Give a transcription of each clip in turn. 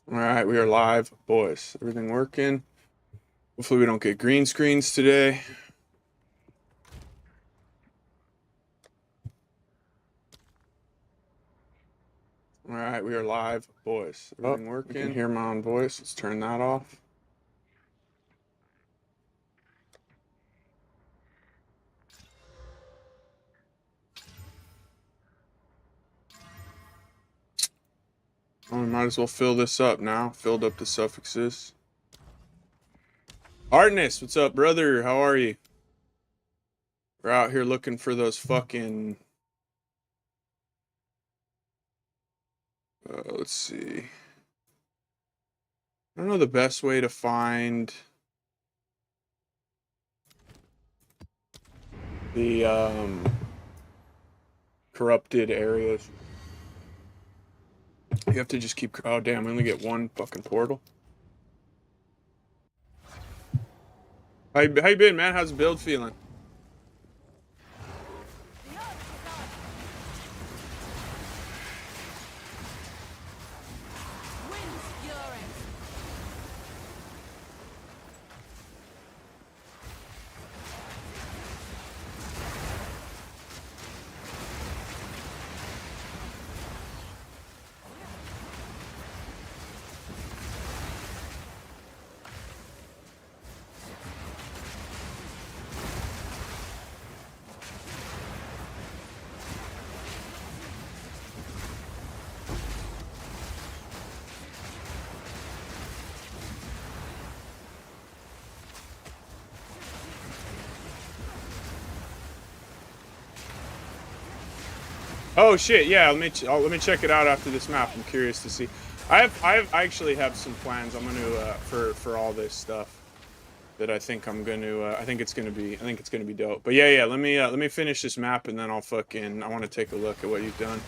All right, we are live, boys. Everything working? Hopefully we don't get green screens today. All right, we are live, boys. Everything working? You can hear my own voice. Let's turn that off. Oh, we might as well fill this up now. Filled up the suffixes. Artness, what's up, brother? How are you? We're out here looking for those fucking... let's see. I don't know the best way to find the corrupted areas. You have to just keep... Oh, damn, we only get one fucking portal. How you been, man? How's the build feeling? Oh shit! Yeah, let me check it out after this map. I'm curious to see. I actually have some plans. I'm gonna for all this stuff that I think I'm gonna. I think it's gonna be dope. But yeah. Let me finish this map and then I'll fucking. I want to take a look at what you've done.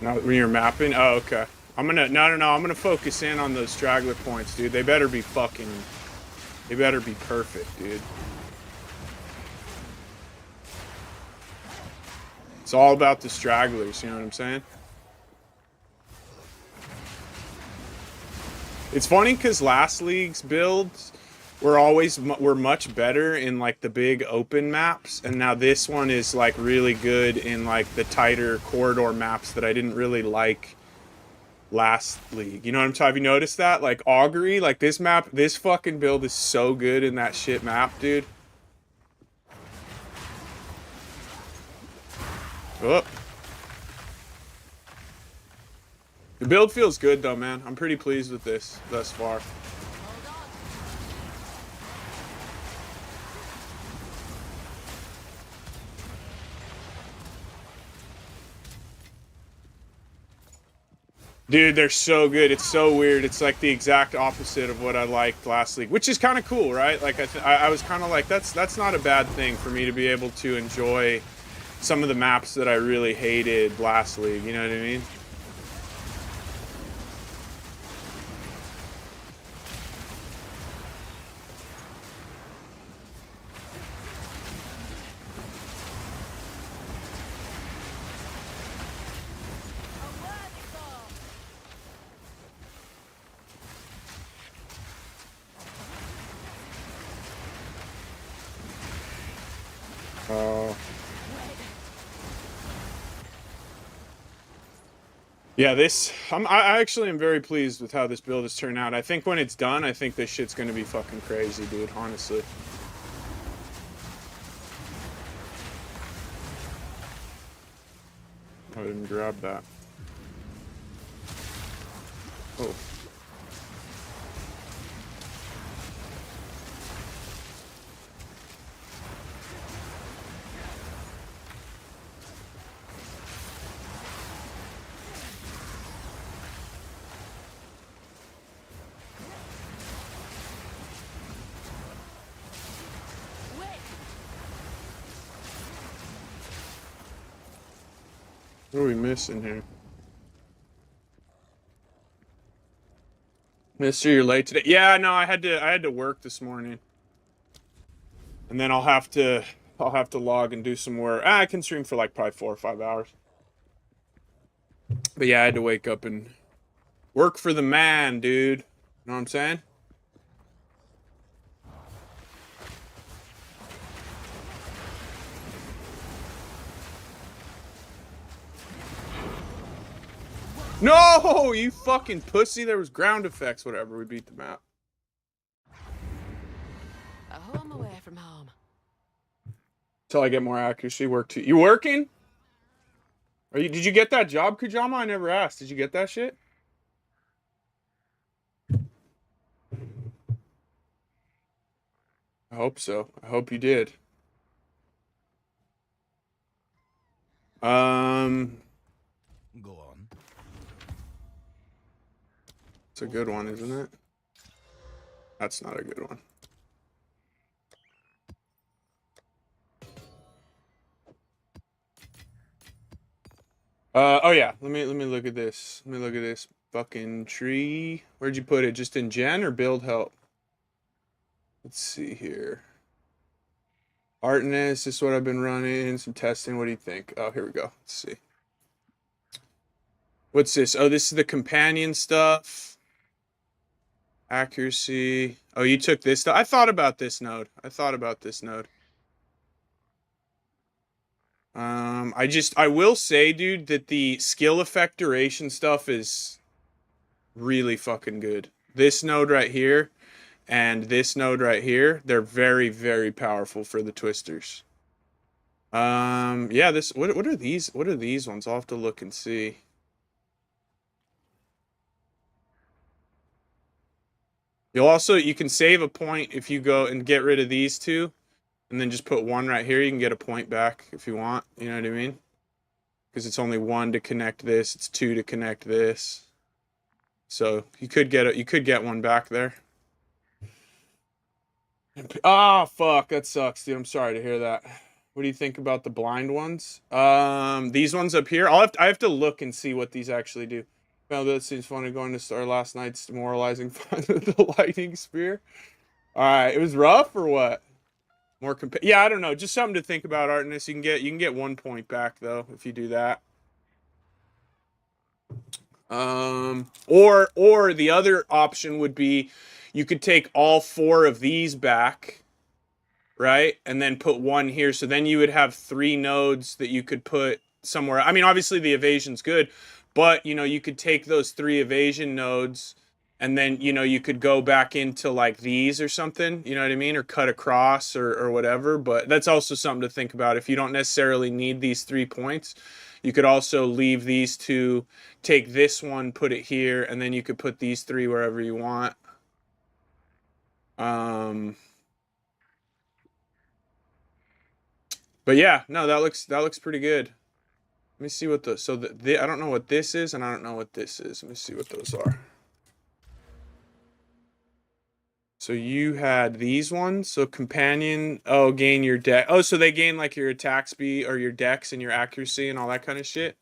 Now when you're mapping, oh okay. I'm gonna no. I'm gonna focus in on those straggler points, dude. They better be perfect, dude. It's all about the stragglers. You know what I'm saying? It's funny because last league's builds were much better in like the big open maps, and now this one is like really good in like the tighter corridor maps that I didn't really like last league. You know what I'm talking? Have you noticed that? Like Augury, like this map, this fucking build is so good in that shit map, dude. Oh. The build feels good though, man. I'm pretty pleased with this thus far. Dude, they're so good. It's so weird. It's like the exact opposite of what I liked last league, which is kind of cool, right? Like I was kind of like that's not a bad thing for me to be able to enjoy some of the maps that I really hated last league. You know what I mean? Yeah, I actually am very pleased with how this build has turned out. I think when it's done, I think this shit's gonna be fucking crazy, dude, honestly. I didn't grab that. Oh. What are we missing here? Mister, you're late today. Yeah, no, I had to work this morning. And then I'll have to log and do some work. I can stream for like probably 4 or 5 hours. But yeah, I had to wake up and work for the man, dude. You know what I'm saying? No, you fucking pussy. There was ground effects, whatever. We beat the map. A home away from home. Till I get more accuracy. You working? Did you get that job, Kujama? I never asked. Did you get that shit? I hope so. I hope you did. Go on. It's a good one, isn't it? That's not a good one. Oh yeah. Let me look at this. Let me look at this fucking tree. Where'd you put it? Just in gen or build help? Let's see here. Artness, this is what I've been running. Some testing. What do you think? Oh, here we go. Let's see. What's this? Oh, this is the companion stuff. Accuracy. Oh, you took this stuff. I thought about this node. I will say, dude, that the skill effect duration stuff is really fucking good. This node right here and this node right here, they're very, very powerful for the twisters. Yeah, what are these? What are these ones? I'll have to look and see. You can save a point if you go and get rid of these two and then just put one right here. You can get a point back if you want. You know what I mean? Because it's only one to connect this. It's two to connect this. So you could get one back there. Ah, fuck, that sucks, dude. I'm sorry to hear that. What do you think about the blind ones? These ones up here. I have to look and see what these actually do. Well, that seems funny going to start last night's demoralizing fun with the lightning spear. All right, it was rough or what? Yeah, I don't know. Just something to think about, Artemis. You can get 1 point back though if you do that. Or the other option would be you could take all 4 of these back, right? And then put one here. So then you would have 3 nodes that you could put somewhere. I mean, obviously the evasion's good, but you could take those 3 evasion nodes and then, you could go back into like these or something, you know what I mean? Or cut across or whatever. But that's also something to think about. If you don't necessarily need these 3 points, you could also leave these 2, take this one, put it here, and then you could put these 3 wherever you want. But yeah, no, that looks pretty good. Let me see what I don't know what this is, and I don't know what this is. Let me see what those are. So you had these ones. So companion, gain your deck. Oh, so they gain like your attack speed or your dex and your accuracy and all that kind of shit.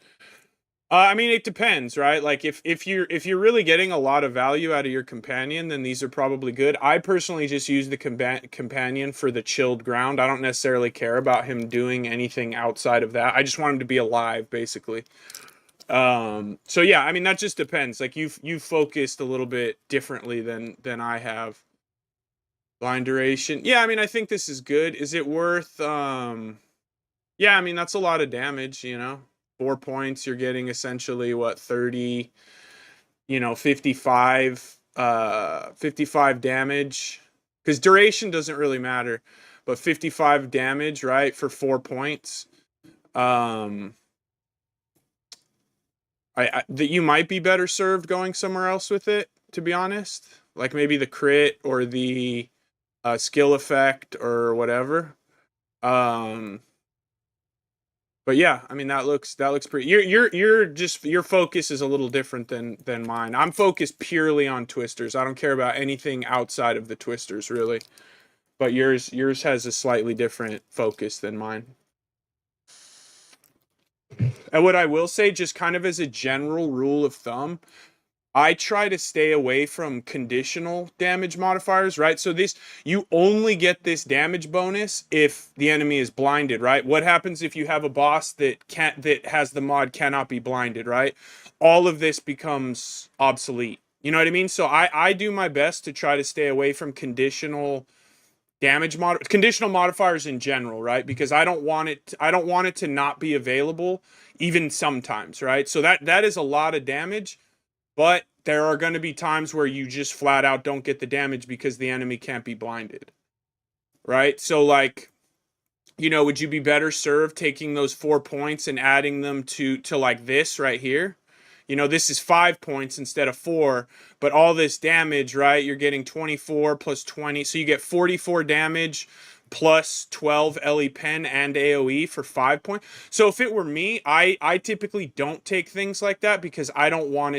I mean, it depends, right? Like if you're really getting a lot of value out of your companion, then these are probably good. I personally just use the companion for the chilled ground. I don't necessarily care about him doing anything outside of that. I just want him to be alive, basically. So yeah, I mean that just depends. Like you've focused a little bit differently than I have. Blind duration. Yeah, I mean I think this is good. Is it worth yeah, I mean that's a lot of damage, 4 points, you're getting essentially what 30, 55 damage, because duration doesn't really matter, but 55 damage, right, for 4 points. That you might be better served going somewhere else with it, to be honest, like maybe the crit or the skill effect or whatever. But yeah, I mean that looks pretty. Your focus is a little different than mine. I'm focused purely on twisters. I don't care about anything outside of the twisters really. But yours has a slightly different focus than mine. And what I will say, just kind of as a general rule of thumb, I try to stay away from conditional damage modifiers, right? So this, you only get this damage bonus if the enemy is blinded, right? What happens if you have a boss that has the mod cannot be blinded, right? All of this becomes obsolete. You know what I mean? So I do my best to try to stay away from conditional conditional modifiers in general, right? Because I don't want it to not be available even sometimes, right? So that is a lot of damage, but there are going to be times where you just flat out don't get the damage because the enemy can't be blinded, right? So like, you know, would you be better served taking those 4 points and adding them to like this right here? You know, this is 5 points instead of 4, but all this damage, right? You're getting 24 plus 20, so you get 44 damage plus 12 LE pen and AoE for 5 points. So if it were me, I typically don't take things like that because I don't want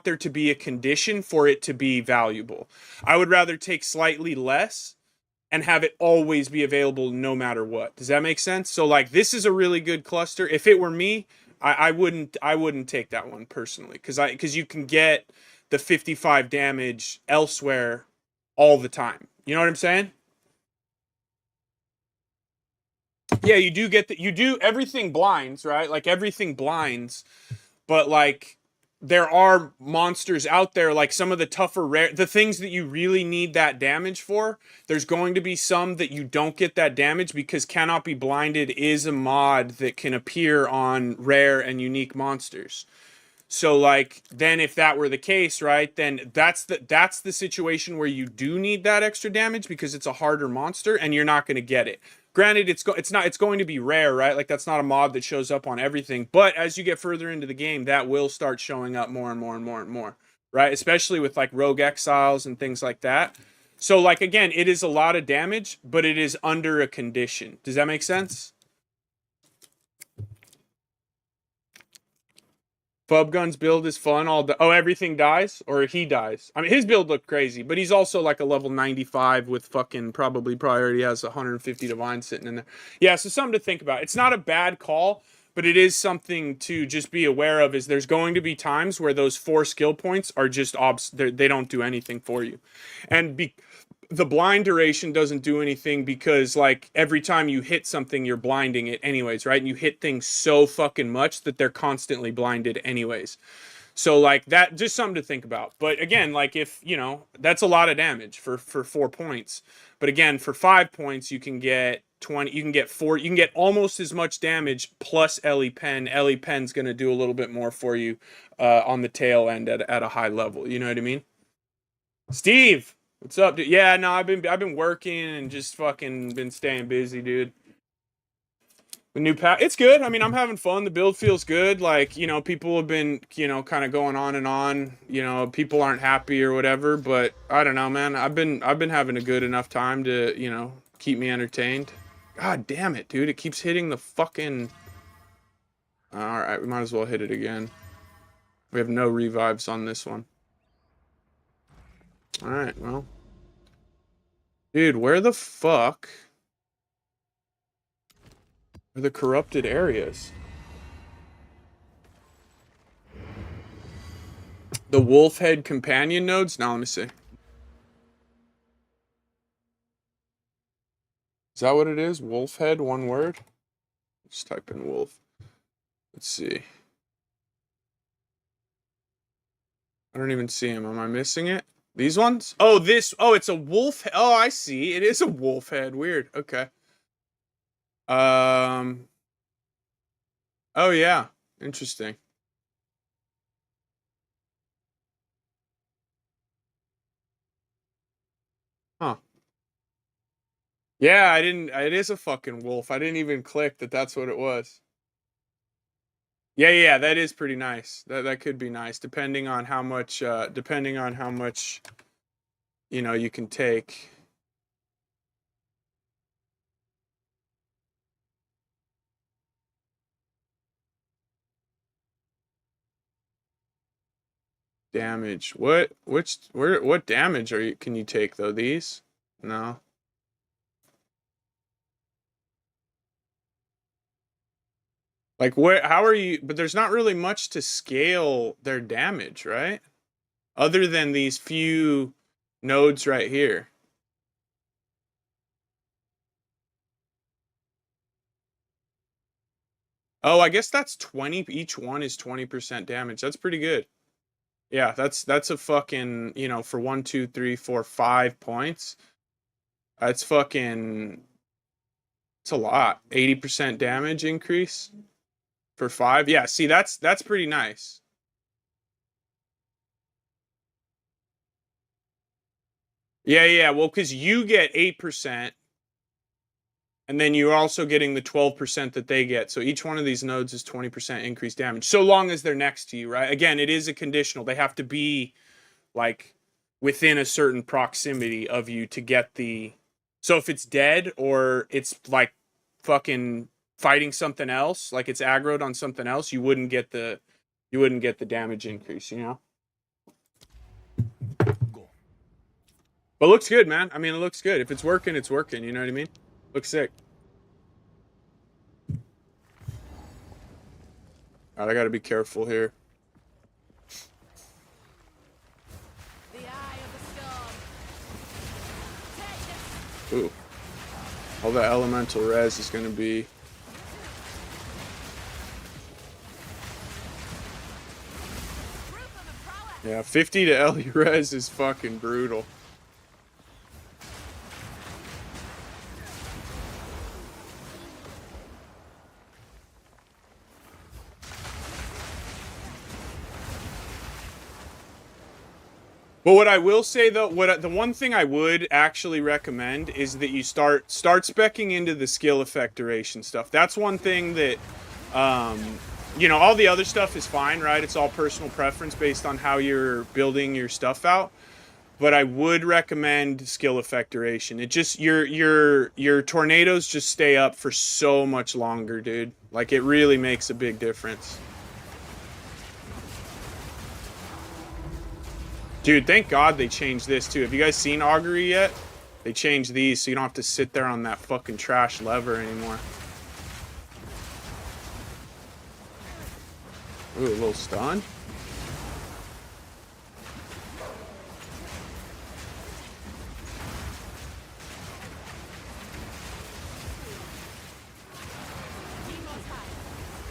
there to be a condition for it to be valuable. I would rather take slightly less and have it always be available no matter what. Does that make sense? So like, this is a really good cluster. If it were me, I wouldn't take that one personally, because you can get the 55 damage elsewhere all the time. You know what I'm saying? Yeah, you do get that. You do, everything blinds, right? Like everything blinds, but like there are monsters out there, like some of the tougher rare, the things that you really need that damage for. There's going to be some that you don't get that damage because Cannot Be Blinded is a mod that can appear on rare and unique monsters. So like, then if that were the case, right, then that's the situation where you do need that extra damage because it's a harder monster and you're not going to get it. Granted, it's going to be rare, right? Like that's not a mod that shows up on everything, but as you get further into the game, that will start showing up more and more and more and more, right? Especially with like rogue exiles and things like that. So like, again, it is a lot of damage, but it is under a condition. Does that make sense? Fubgun's build is fun. Everything dies, or he dies. I mean, his build looked crazy, but he's also like a level 95 with fucking probably already has 150 divine sitting in there. Yeah, so something to think about. It's not a bad call, but it is something to just be aware of. Is there's going to be times where those 4 skill points are just they don't do anything for you, and the blind duration doesn't do anything because like every time you hit something you're blinding it anyways, right? And you hit things so fucking much that they're constantly blinded anyways. So like, that just something to think about. But again, like, if you know, that's a lot of damage for 4 points, but again, for 5 points you can get 20, you can get 4, you can get almost as much damage plus LE pen. LE pen's going to do a little bit more for you on the tail end at a high level, you know what I mean? Steve, what's up, dude? Yeah, no, I've been working and just fucking been staying busy, dude. The new pack, it's good. I mean, I'm having fun. The build feels good. Like, you know, people have been, you know, kind of going on and on. You know, people aren't happy or whatever, but I don't know, man. I've been having a good enough time to, you know, keep me entertained. God damn it, dude! It keeps hitting the fucking. All right, we might as well hit it again. We have no revives on this one. All right, well. Dude, where the fuck are the corrupted areas? The wolf head companion nodes? Now let me see. Is that what it is? Wolf head, one word? Just type in wolf. Let's see. I don't even see him. Am I missing it? These ones? Oh, this. Oh, it's a wolf. Oh, I see. It is a wolf head. Weird. Okay. Um. Oh, yeah. Interesting. Huh. Yeah, I didn't. It is a fucking wolf. I didn't even click that that's what it was. Yeah, yeah, that is pretty nice. That could be nice, depending on how much, you know, you can take. Damage. What damage can you take though? These? No. Like where? How are you? But there's not really much to scale their damage, right? Other than these few nodes right here. Oh, I guess that's 20. Each one is 20% damage. That's pretty good. Yeah, that's a fucking, you know, for 1, 2, 3, 4, 5 points. That's fucking. It's a lot. 80% damage increase for 5. Yeah, see, that's pretty nice. Yeah, yeah. Well, because you get 8%, and then you're also getting the 12% that they get. So each one of these nodes is 20% increased damage, so long as they're next to you, right? Again, it is a conditional. They have to be like within a certain proximity of you to get the. So if it's dead or it's like fucking fighting something else, like it's aggroed on something else, you wouldn't get the damage increase, you know? But looks good, man. I mean, it looks good. If it's working, it's working, you know what I mean? Looks sick. All right, I got to be careful here. The eye of the storm. Take this. Ooh. All the elemental res is going to be. Yeah, 50 to LE res is fucking brutal. But what I will say though, the one thing I would actually recommend is that you start speccing into the skill effect duration stuff. That's one thing that, you know, all the other stuff is fine, right? It's all personal preference based on how you're building your stuff out. But I would recommend skill effect duration. It just your tornadoes just stay up for so much longer, dude. Like it really makes a big difference. Dude, thank God they changed this too. Have you guys seen Augury yet? They changed these so you don't have to sit there on that fucking trash lever anymore. Ooh, a little stun.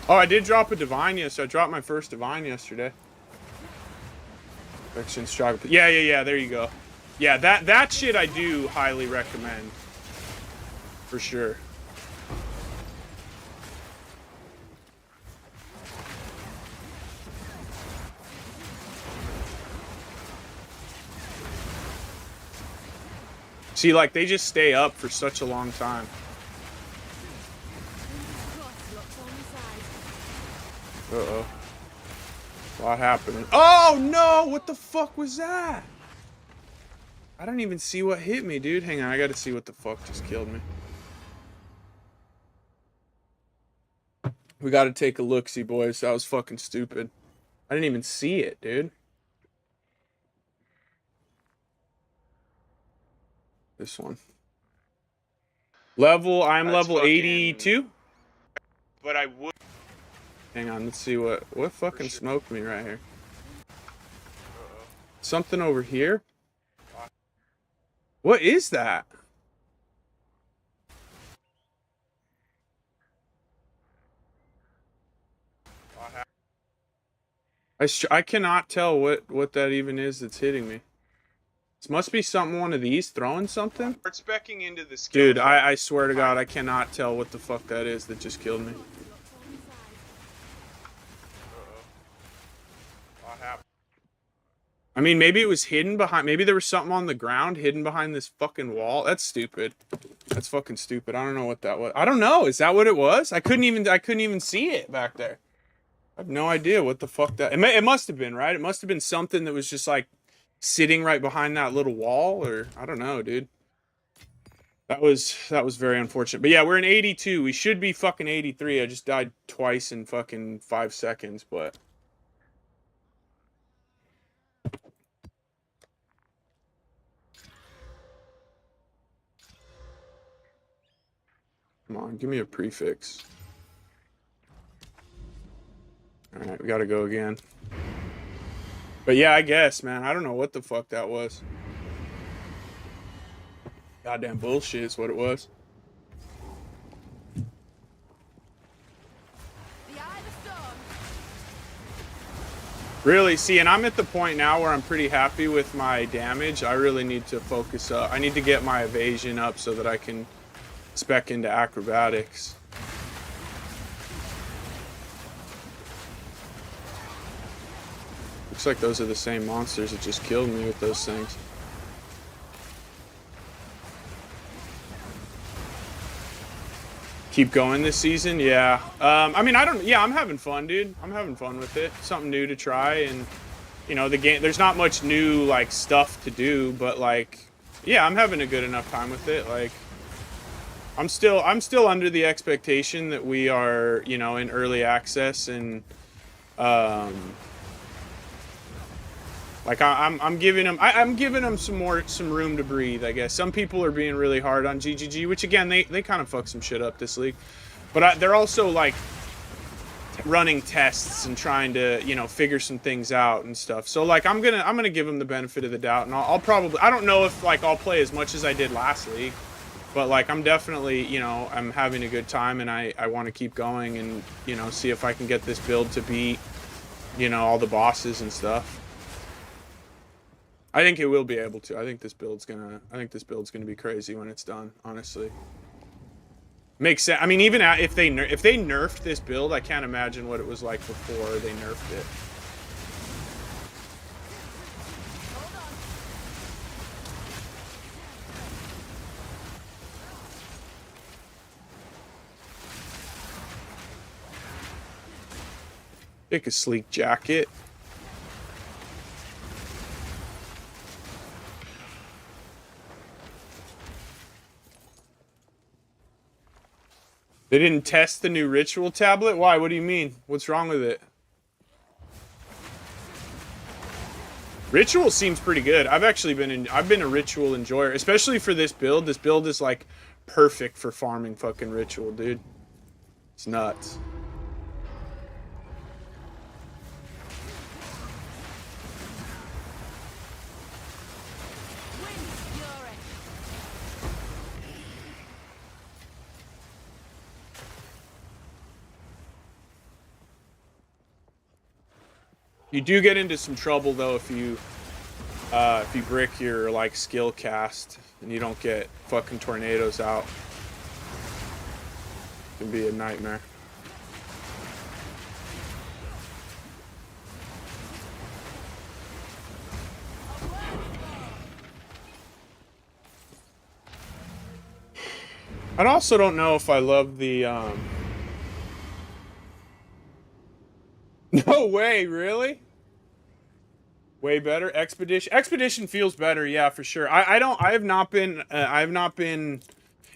Oh, I did drop a divine yesterday. I dropped my first divine yesterday. Yeah, yeah, yeah. There you go. Yeah, that shit I do highly recommend. For sure. See, like they just stay up for such a long time. Uh-oh. What happened? Oh no! What the fuck was that? I didn't even see what hit me, dude. Hang on, I gotta see what the fuck just killed me. We gotta take a look-see, boys. That was fucking stupid. I didn't even see it, dude. This one. I'm level 82. But I would. Hang on, let's see what fucking smoked me right here. Something over here? What is that? I cannot tell what that even is that's hitting me. This must be something, one of these throwing something. Start specking into the skill. Dude, I swear to God, I cannot tell what the fuck that is that just killed me. I mean, maybe it was hidden behind. Maybe there was something on the ground hidden behind this fucking wall. That's stupid. That's fucking stupid. I don't know what that was. I don't know. Is that what it was? I couldn't even see it back there. I have no idea what the fuck that. It must have been, right? It must have been something that was just like sitting right behind that little wall, or I don't know, dude. That was very unfortunate. But yeah, we're in 82. We should be fucking 83. I just died twice in fucking 5 seconds, but. Come on, give me a prefix. Alright, we gotta go again. But yeah, I guess, man. I don't know what the fuck that was. Goddamn bullshit is what it was. The eye of the storm. Really, see, and I'm at the point now where I'm pretty happy with my damage. I really need to focus up. I need to get my evasion up so that I can spec into acrobatics. Looks like those are the same monsters that just killed me with those things. Keep going this season? Yeah. I mean, I'm having fun, dude. I'm having fun with it. Something new to try, and, you know, the game, there's not much new, like, stuff to do, but, like, yeah, I'm having a good enough time with it. Like, I'm still under the expectation that we are, you know, in early access, and, like I'm giving them some room to breathe, I guess. Some people are being really hard on GGG, which again they kind of fuck some shit up this league, but they're also like running tests and trying to, you know, figure some things out and stuff. So like I'm gonna give them the benefit of the doubt, and I'll probably, I don't know if like I'll play as much as I did last league, but like I'm definitely, you know, I'm having a good time, and I want to keep going and, you know, see if I can get this build to beat, you know, all the bosses and stuff. I think it will be able to. I think this build's gonna be crazy when it's done, honestly. Makes sense. I mean, even if they nerfed this build, I can't imagine what it was like before they nerfed it. Pick a sleek jacket. They didn't test the new ritual tablet? Why? What do you mean? What's wrong with it? Ritual seems pretty good. I've been a ritual enjoyer, especially for this build. This build is like perfect for farming fucking ritual, dude. It's nuts. You do get into some trouble though if you brick your like skill cast and you don't get fucking tornadoes out. It can be a nightmare. I also don't know if I love the No way, really? Way better. Expedition feels better, yeah, for sure. I have not been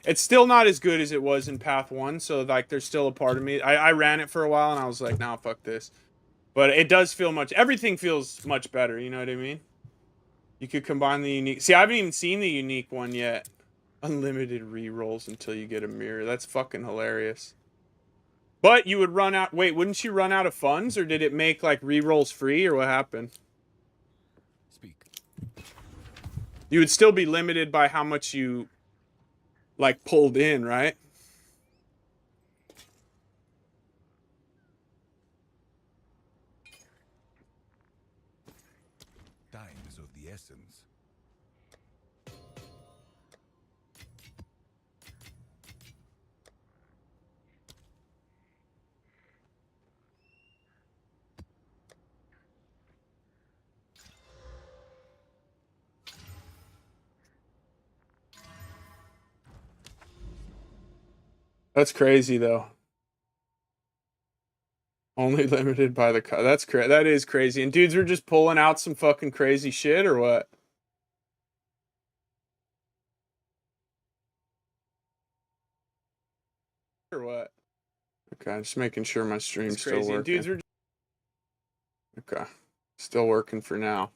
it's still not as good as it was in Path 1, so like there's still a part of me. I ran it for a while and I was like, nah, fuck this. But it does feel everything feels much better, you know what I mean? You could combine the unique. See, I haven't even seen the unique one yet. Unlimited re-rolls until you get a mirror. That's fucking hilarious. But you would run out. Wait, wouldn't you run out of funds, or did it make like re-rolls free, or what happened? Speak. You would still be limited by how much you like pulled in, right? Time is of the essence. That's crazy, though. Only limited by the cut. That is crazy. And dudes were just pulling out some fucking crazy shit, or what? Or what? Okay, just making sure my stream's still working. And dudes were. Okay, still working for now.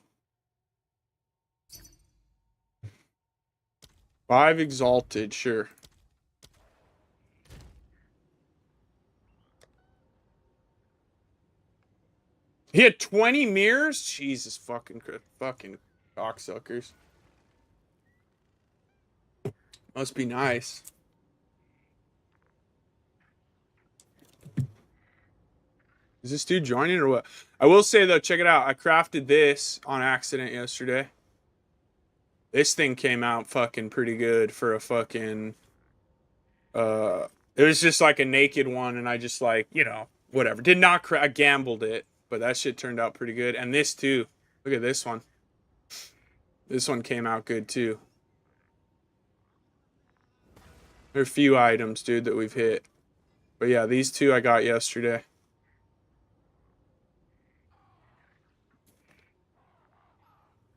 5 exalted, sure. He had 20 mirrors? Jesus fucking cocksuckers. Must be nice. Is this dude joining or what? I will say though, check it out. I crafted this on accident yesterday. This thing came out fucking pretty good for a fucking it was just like a naked one and I just like, you know, whatever. Did not I gambled it, but that shit turned out pretty good. And this too. Look at this one. This one came out good too. There are a few items, dude, that we've hit. But yeah, these two I got yesterday.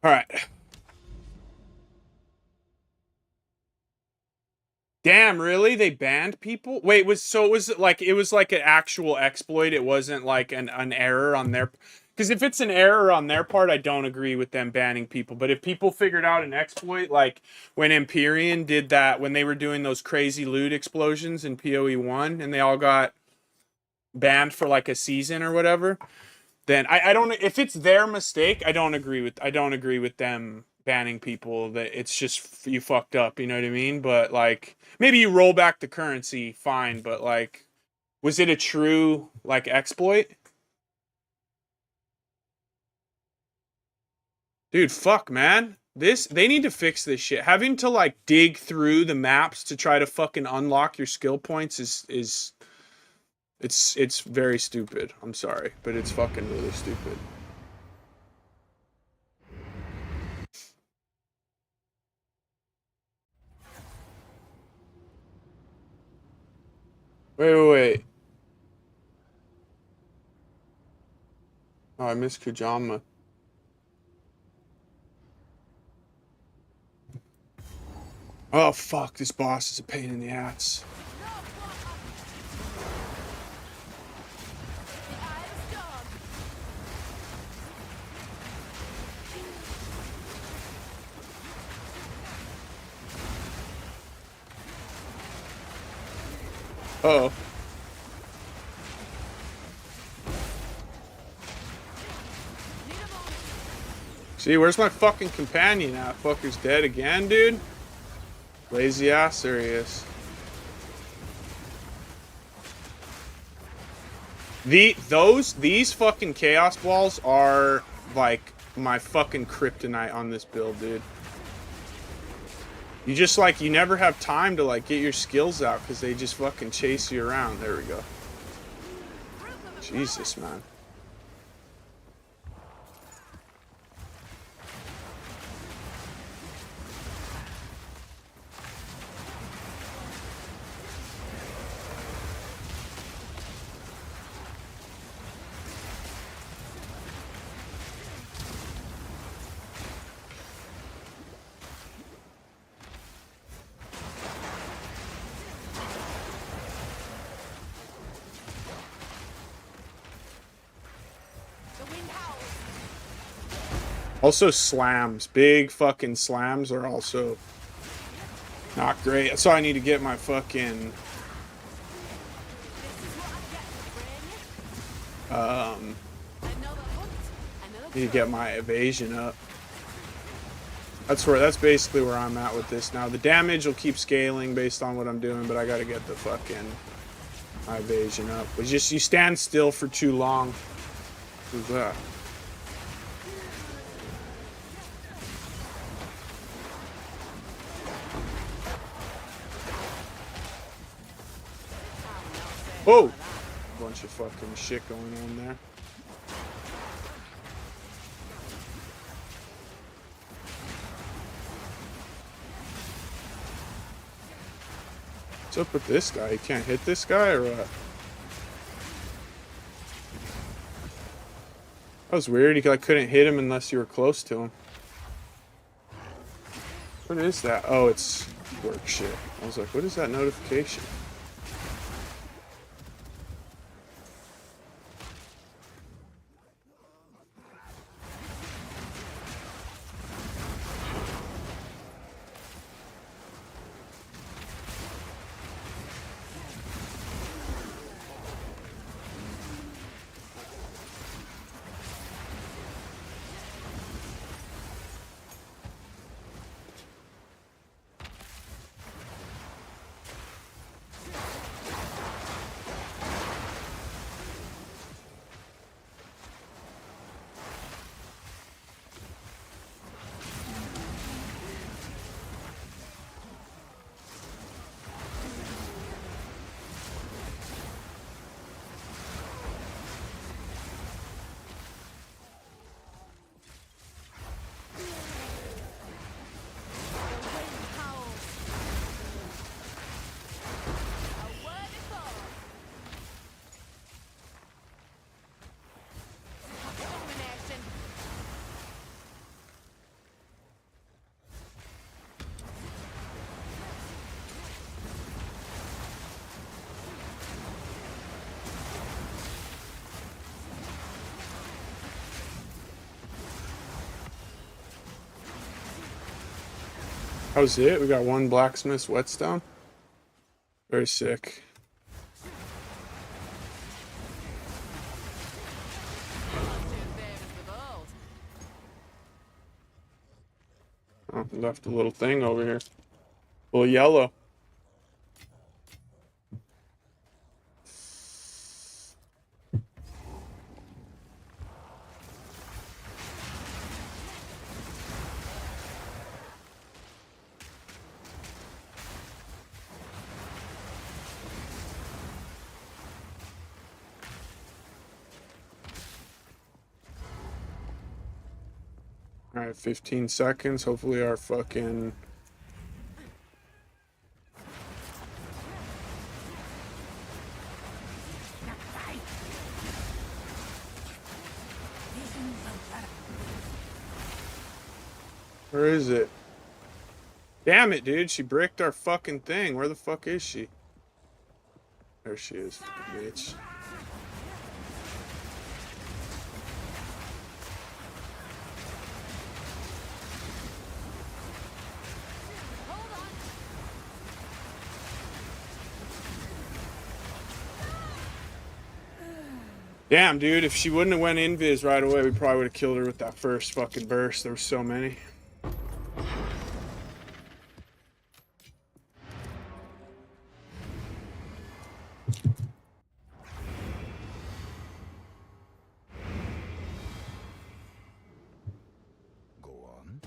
All right. Damn, really? They banned people? Wait, it was like an actual exploit. It wasn't like an error on their, because if it's an error on their part, I don't agree with them banning people. But if people figured out an exploit, like when Empyrean did that, when they were doing those crazy loot explosions in PoE 1 and they all got banned for like a season or whatever, then I don't, if it's their mistake, I don't agree with them banning people. That it's just you fucked up, you know what I mean? But like maybe you roll back the currency, fine, but like was it a true like exploit? Dude, fuck, man. They need to fix this shit. Having to like dig through the maps to try to fucking unlock your skill points is it's very stupid. I'm sorry, but it's fucking really stupid. Wait. Oh, I missed Kujama. Oh, fuck. This boss is a pain in the ass. Uh-oh. See, where's my fucking companion at? Fucker's dead again, dude? Lazy ass, there he is. These fucking chaos balls are like my fucking kryptonite on this build, dude. You just like, you never have time to like get your skills out because they just fucking chase you around. There we go. Jesus, man. Also slams. Big fucking slams are also not great. So I need to get my fucking need to get my evasion up. That's basically where I'm at with this now. The damage will keep scaling based on what I'm doing, but I gotta get the fucking my evasion up. But just you stand still for too long. Who's that? Oh! Bunch of fucking shit going on there. What's up with this guy? You can't hit this guy or what? That was weird. I couldn't hit him unless you were close to him. What is that? Oh, it's work shit. I was like, what is that notification? How's it? We got one blacksmith's whetstone. Very sick. Oh, left a little thing over here. A little yellow. Alright, 15 seconds. Hopefully our fucking... Where is it? Damn it, dude. She bricked our fucking thing. Where the fuck is she? There she is, bitch. Damn, dude, if she wouldn't have went invis right away, we probably would have killed her with that first fucking burst. There were so many. Go on.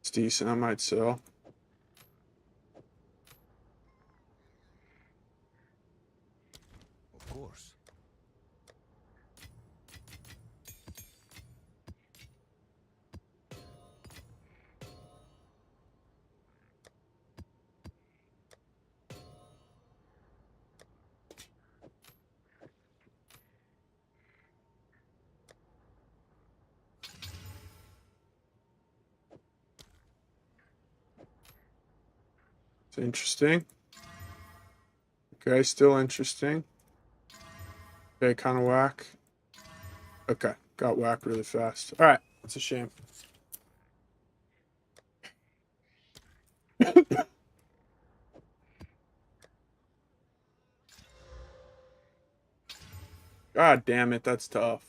It's decent, I might sell. Of course. It's interesting. Okay, still interesting. Okay, kind of whack. Okay, got whacked really fast. All right, it's a shame. God damn it, that's tough.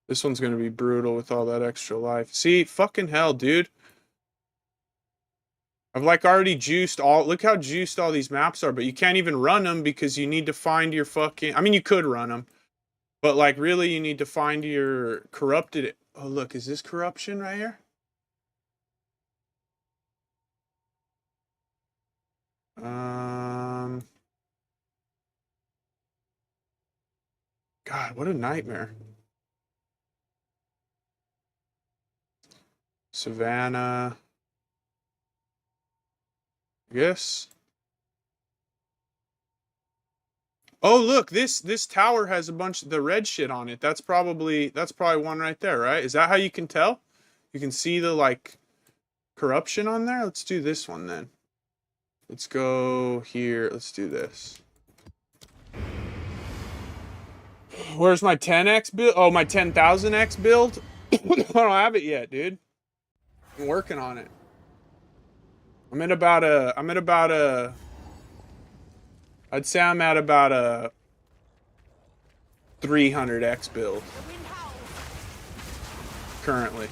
This one's gonna be brutal with all that extra life. See, fucking hell, dude. I've like already juiced all, look how juiced all these maps are, but you can't even run them because you need to find your fucking, I mean, you could run them, but like really you need to find your corrupted, oh look, is this corruption right here? God, what a nightmare. Savannah. Yes. Oh, look, this tower has a bunch of the red shit on it. That's probably one right there, right? Is that how you can tell? You can see the like corruption on there? Let's do this one then. Let's go here. Let's do this. Where's my 10x build? Oh, my 10,000x build? I don't have it yet, dude. I'm working on it. I'd say I'm at about a 300x build currently.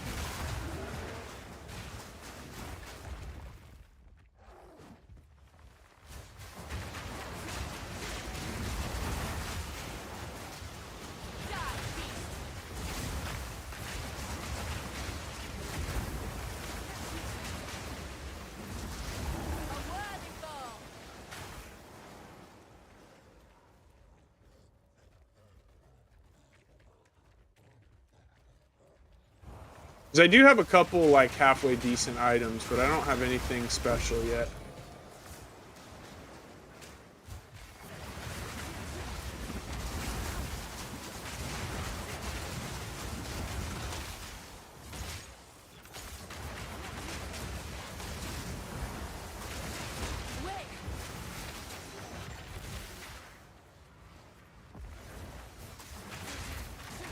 Because I do have a couple like halfway decent items, but I don't have anything special yet.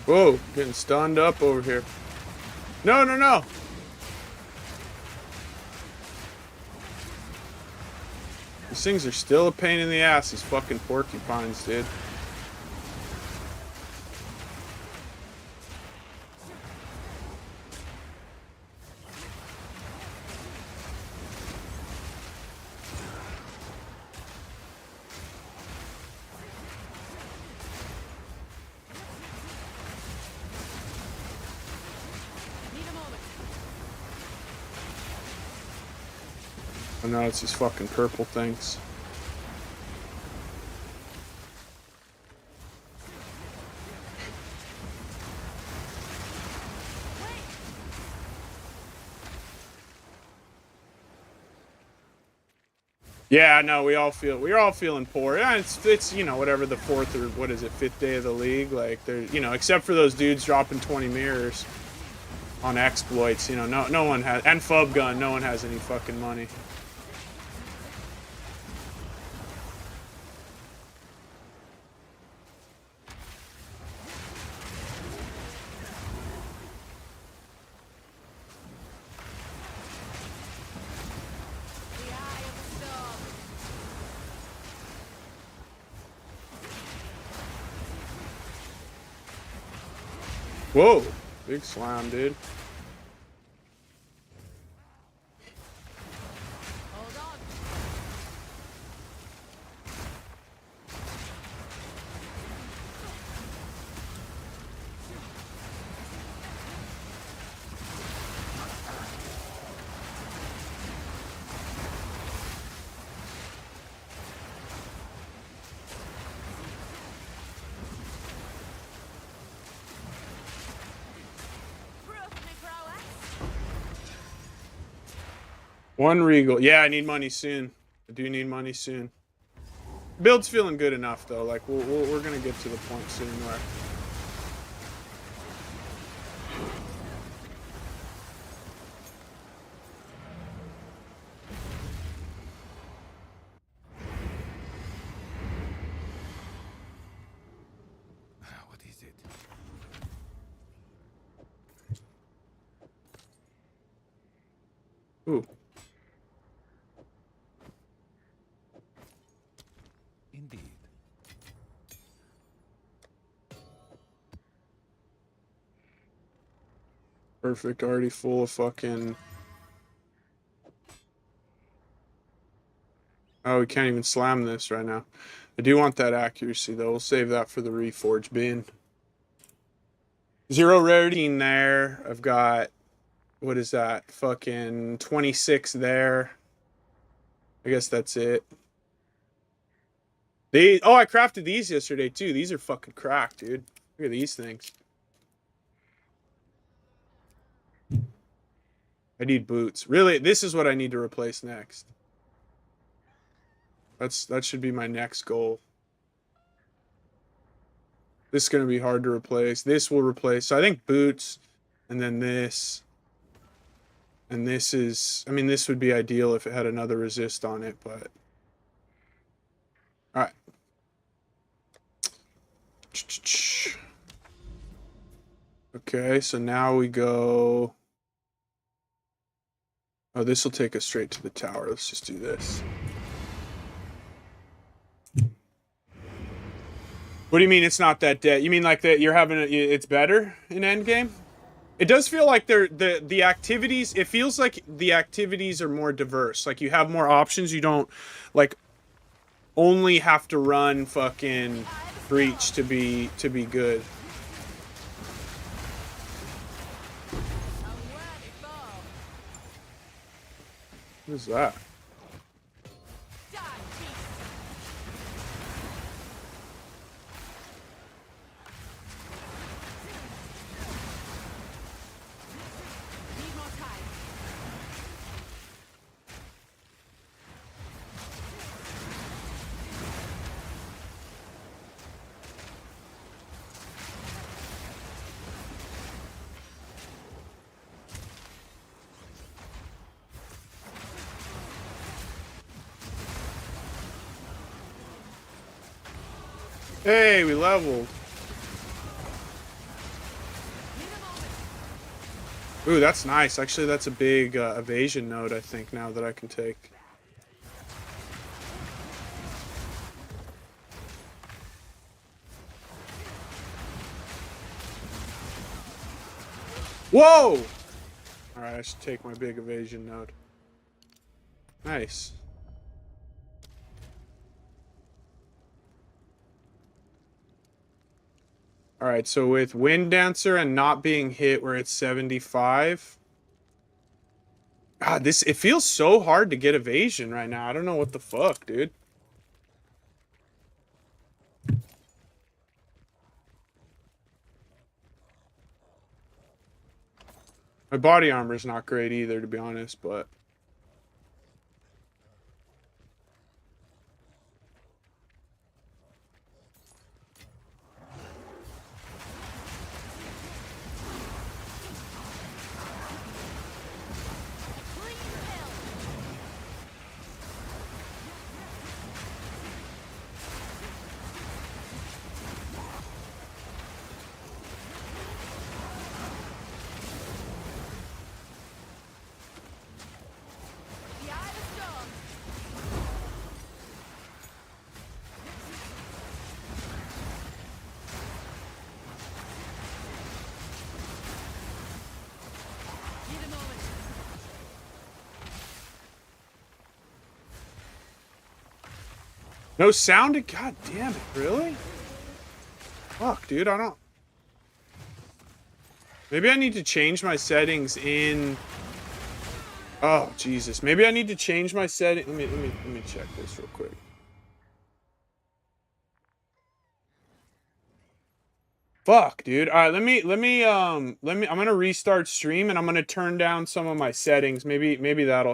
Whoa, getting stunned up over here. No, no, no. These things are still a pain in the ass, these fucking porcupines, dude. Oh no, it's these fucking purple things. Yeah, no, we're all feeling poor. Yeah, it's you know, whatever the fourth or what is it, fifth day of the league, like there, you know, except for those dudes dropping 20 mirrors on exploits, you know, no one has, and Fub Gun, no one has any fucking money. The eye of the storm. Whoa, big slam, dude. Hold on. Proof my prowess. One Regal. Yeah, I need money soon. I do need money soon. Build's feeling good enough though. Like we're gonna get to the point soon where. What is it? Ooh. Indeed. Perfect. Already full of fucking. Oh, we can't even slam this right now. I do want that accuracy though. We'll save that for the reforge bin. 0 rarity in there. I've got, what is that? Fucking 26 there. I guess that's it. I crafted these yesterday too. These are fucking cracked, dude. Look at these things. I need boots. Really, this is what I need to replace next. That should be my next goal. This is gonna be hard to replace. This will replace. So I think boots, and then this. And this is, I mean, this would be ideal if it had another resist on it, but. Alright. Okay, so now we go. Oh, this will take us straight to the tower. Let's just do this. What do you mean it's not that dead? You mean like that you're having it's better in endgame? It does feel like the activities, it feels like the activities are more diverse. Like you have more options. You don't like only have to run fucking breach to be good. What is that? Hey, we leveled. Ooh, that's nice. Actually, that's a big evasion node, I think, now that I can take. Whoa! Alright, I should take my big evasion node. Nice. Alright, so with Wind Dancer and not being hit, we're at 75. God, it feels so hard to get evasion right now. I don't know what the fuck, dude. My body armor's not great either, to be honest, but... The eye of the storm. Need a moment. No sound? God damn it, really? Fuck, dude, I don't... Maybe I need to change my settings in... Oh, Jesus. Maybe I need to change my setting. Let me check this real quick. Fuck, dude. All right, I'm gonna restart stream and I'm gonna turn down some of my settings. Maybe that'll